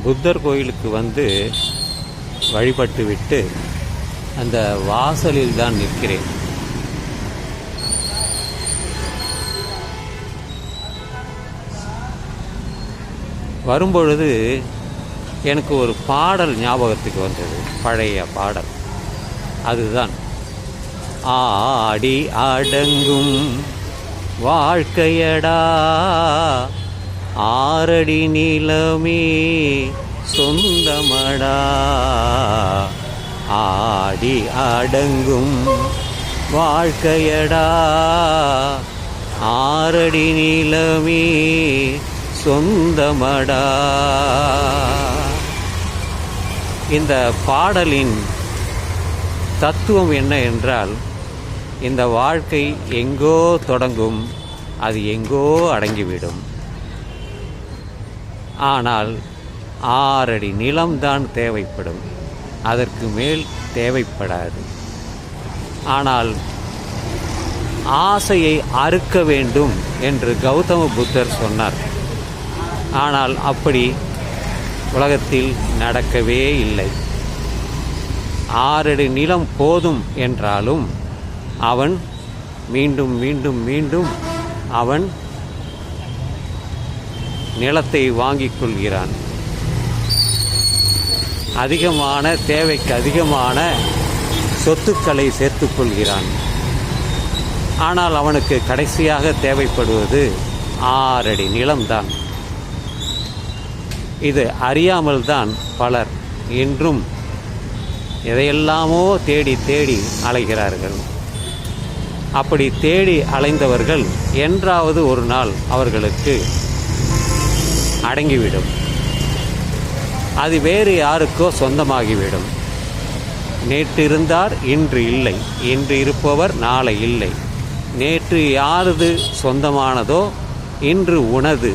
புத்தர் கோயிலுக்கு வந்து வழிபட்டு விட்டு அந்த வாசலில் தான் நிற்கிறேன். வரும்பொழுது எனக்கு ஒரு பாடல் ஞாபகத்துக்கு வந்தது, பழைய பாடல். அதுதான், ஆடி அடங்கும் வாழ்க்கையடா ஆரடி நிலமே சொந்தமடா, ஆடி அடங்கும் வாழ்க்கையடா ஆரடி நிலமே சொந்தமடா. இந்த பாடலின் தத்துவம் என்ன என்றால், இந்த வாழ்க்கை எங்கோ தொடங்கும், அது எங்கோ அடங்கிவிடும். ஆனால் 6 அடி நிலம்தான் தேவைப்படும், அதற்கு மேல் தேவைப்படாது. ஆனால் ஆசையை அறுக்க வேண்டும் என்று கௌதம புத்தர் சொன்னார். ஆனால் அப்படி உலகத்தில் நடக்கவே இல்லை. 6 அடி நிலம் போதும் என்றாலும் அவன் மீண்டும் மீண்டும் மீண்டும் அவன் நிலத்தை வாங்கிக் கொள்கிறான். அதிகமான தேவைக்கு அதிகமான சொத்துக்களை சேர்த்துக் கொள்கிறான். ஆனால் அவனுக்கு கடைசியாக தேவைப்படுவது 6 அடி நிலம்தான். இது அறியாமல் தான் பலர் இன்றும் எதையெல்லாமோ தேடி தேடி அலைகிறார்கள். அப்படி தேடி அலைந்தவர்கள் என்றாவது ஒரு நாள் அவர்களுக்கு அடங்கிவிடும். அது வேறு யாருக்கோ சொந்தமாகிவிடும். நேற்று இருந்தார், இன்று இல்லை. இன்று இருப்பவர் நாளை இல்லை. நேற்று யாரது சொந்தமானதோ இன்று உனது,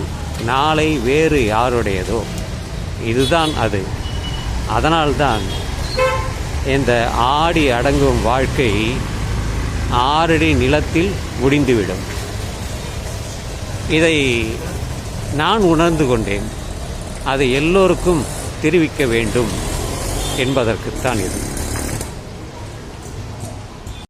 நாளை வேறு யாருடையதோ. இதுதான் அது. அதனால்தான் இந்த ஆடி அடங்கும் வாழ்க்கை 6 அடி நிலத்தில் முடிந்துவிடும். இதை நான் உணர்ந்து கொண்டேன். அதை எல்லோருக்கும் தெரிவிக்க வேண்டும் என்பதற்குத்தான் இது.